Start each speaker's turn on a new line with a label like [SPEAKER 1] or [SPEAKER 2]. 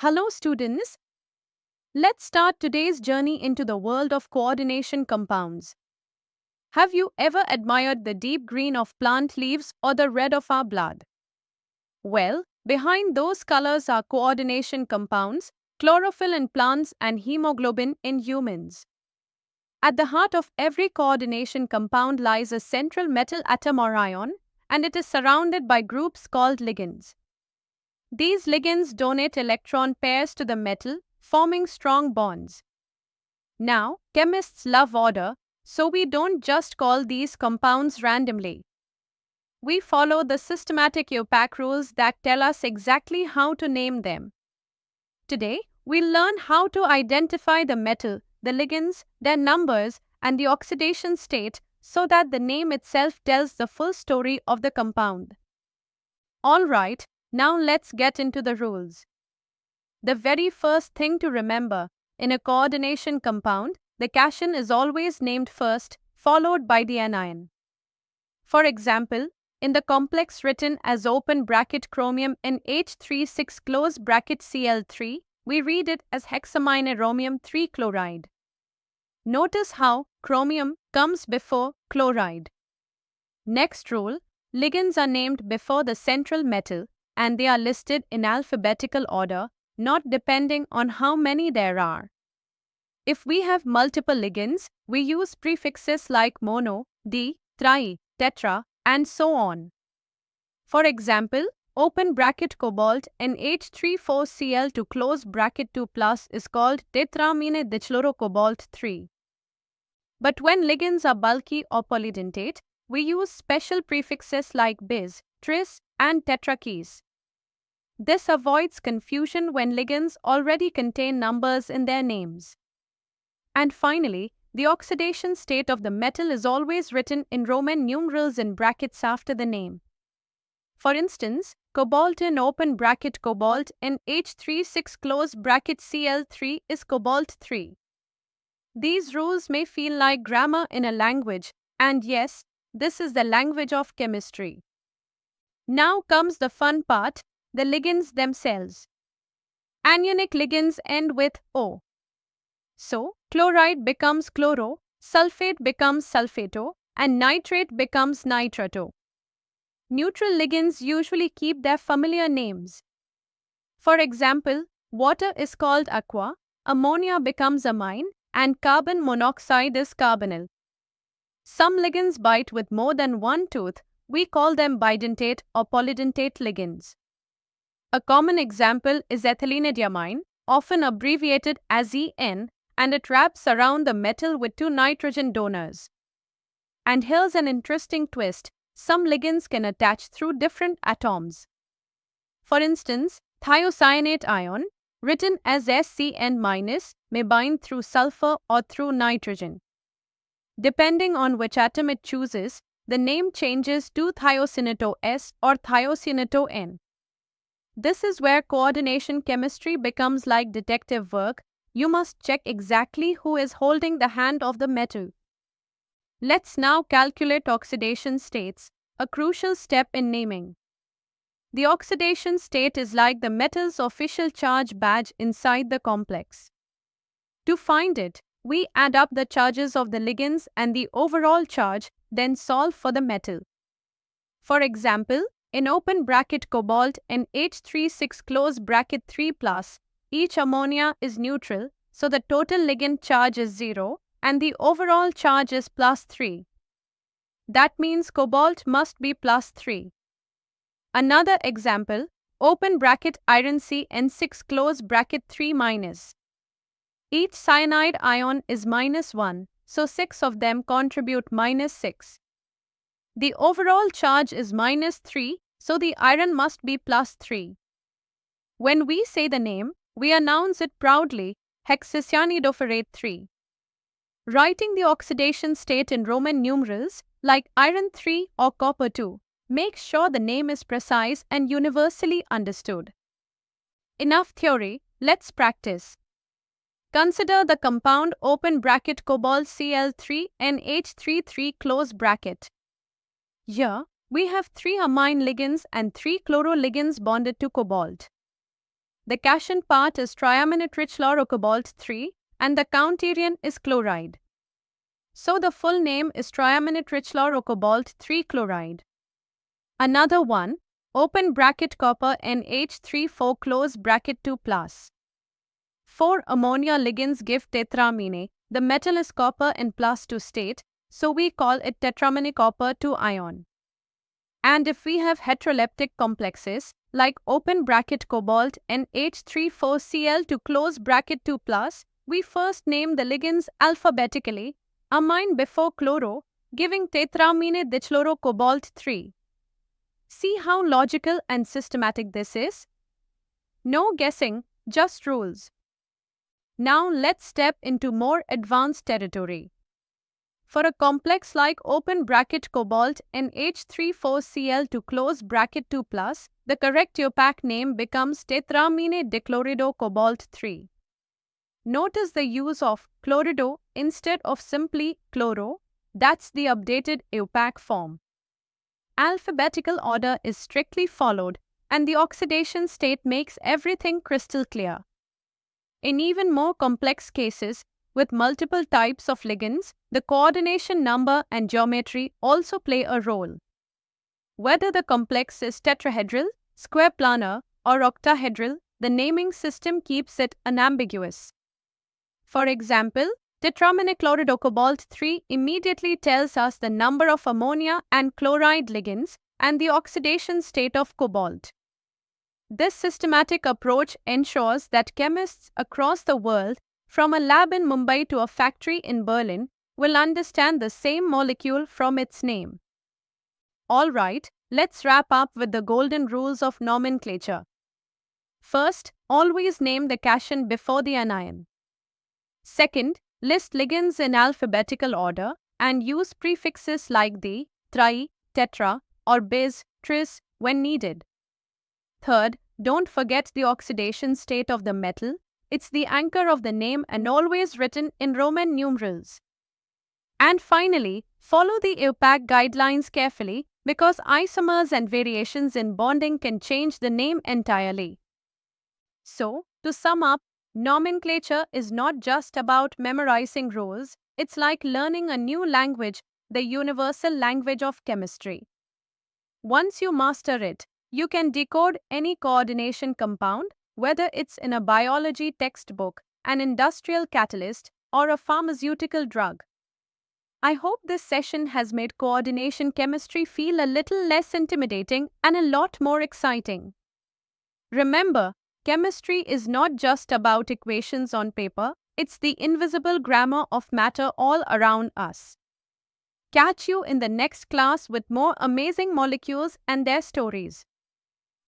[SPEAKER 1] Hello, students. Let's start today's journey into the world of coordination compounds. Have you ever admired the deep green of plant leaves or the red of our blood? Well, behind those colors are coordination compounds, chlorophyll in plants and hemoglobin in humans. At the heart of every coordination compound lies a central metal atom or ion, and it is surrounded by groups called ligands. These ligands donate electron pairs to the metal, forming strong bonds. Now, chemists love order, so we don't just call these compounds randomly. We follow the systematic IUPAC rules that tell us exactly how to name them. Today, we'll learn how to identify the metal, the ligands, their numbers, and the oxidation state so that the name itself tells the full story of the compound. Alright, now let's get into the rules. The very first thing to remember, in a coordination compound, the cation is always named first, followed by the anion. For example, in the complex written as open bracket chromium NH36 close bracket Cl3, we read it as hexamine 3 chloride. Notice how chromium comes before chloride. Next rule, ligands are named before the central metal and they are listed in alphabetical order, not depending on how many there are. If we have multiple ligands, we use prefixes like mono, di, tri, tetra, and so on. For example, open bracket cobalt NH34Cl2 close bracket 2 plus is called tetramine dichlorocobalt 3. But when ligands are bulky or polydentate, we use special prefixes like bis, tris, and tetrakis. This avoids confusion when ligands already contain numbers in their names. And finally, the oxidation state of the metal is always written in Roman numerals in brackets after the name. For instance, cobalt in open bracket cobalt NH36 close bracket Cl3 is cobalt 3. These rules may feel like grammar in a language, and yes, this is the language of chemistry. Now comes the fun part, the ligands themselves. Anionic ligands end with O. So, chloride becomes chloro, sulfate becomes sulfato, and nitrate becomes nitrato. Neutral ligands usually keep their familiar names. For example, water is called aqua, ammonia becomes amine, and carbon monoxide is carbonyl. Some ligands bite with more than one tooth. We call them bidentate or polydentate ligands. A common example is ethylenediamine, often abbreviated as EN, and it wraps around the metal with two nitrogen donors. And here's an interesting twist. Some ligands can attach through different atoms. For instance, thiocyanate ion, written as SCN-, may bind through sulfur or through nitrogen. Depending on which atom it chooses, the name changes to thiocyanato S or thiocyanato N. This is where coordination chemistry becomes like detective work. You must check exactly who is holding the hand of the metal. Let's now calculate oxidation states, a crucial step in naming. The oxidation state is like the metal's official charge badge inside the complex. To find it, we add up the charges of the ligands and the overall charge, then solve for the metal. For example, in open bracket cobalt NH36 close bracket 3 plus, each ammonia is neutral, so the total ligand charge is 0 and the overall charge is plus 3. That means cobalt must be plus 3. Another example, open bracket iron CN6 close bracket 3 minus. Each cyanide ion is minus 1, so 6 of them contribute minus 6. The overall charge is minus 3, so the iron must be plus 3. When we say the name, we announce it proudly, hexacyanidopherate 3. Writing the oxidation state in Roman numerals, like iron 3 or copper 2, makes sure the name is precise and universally understood. Enough theory, let's practice. Consider the compound open bracket cobalt Cl3 NH33 close bracket. Here, we have 3 amine ligands and 3 chloro ligands bonded to cobalt. The cation part is triaminate-rich-chlorocobalt-3 and the counterion is chloride. So the full name is triaminate-rich-chlorocobalt-3 chloride. Another one, open bracket copper NH3 4 close bracket 2 plus. 4 ammonia ligands give tetramine. The metal is copper in +2 state, so we call it tetramine copper 2 ion. And if we have heteroleptic complexes, like open bracket cobalt NH3 4Cl to close bracket 2 plus, we first name the ligands alphabetically, amine before chloro, giving tetramine dichlorocobalt 3. See how logical and systematic this is? No guessing, just rules. Now let's step into more advanced territory. For a complex like open bracket cobalt NH3 4Cl to close bracket 2 plus, the correct IUPAC name becomes tetramine dichlorido-cobalt 3. Notice the use of chlorido instead of simply chloro. That's the updated IUPAC form. Alphabetical order is strictly followed, and the oxidation state makes everything crystal clear. In even more complex cases, with multiple types of ligands, the coordination number and geometry also play a role. Whether the complex is tetrahedral, square planar, or octahedral, the naming system keeps it unambiguous. For example, tetramine chlorido-cobalt 3 immediately tells us the number of ammonia and chloride ligands and the oxidation state of cobalt. This systematic approach ensures that chemists across the world, from a lab in Mumbai to a factory in Berlin, will understand the same molecule from its name. Alright, let's wrap up with the golden rules of nomenclature. First, always name the cation before the anion. Second, list ligands in alphabetical order and use prefixes like di, tri, tetra, or bis, tris when needed. Third, don't forget the oxidation state of the metal. It's the anchor of the name and always written in Roman numerals. And finally, follow the IUPAC guidelines carefully because isomers and variations in bonding can change the name entirely. So, to sum up, nomenclature is not just about memorizing rules, it's like learning a new language, the universal language of chemistry. Once you master it, you can decode any coordination compound, whether it's in a biology textbook, an industrial catalyst, or a pharmaceutical drug. I hope this session has made coordination chemistry feel a little less intimidating and a lot more exciting. Remember, chemistry is not just about equations on paper, it's the invisible grammar of matter all around us. Catch you in the next class with more amazing molecules and their stories.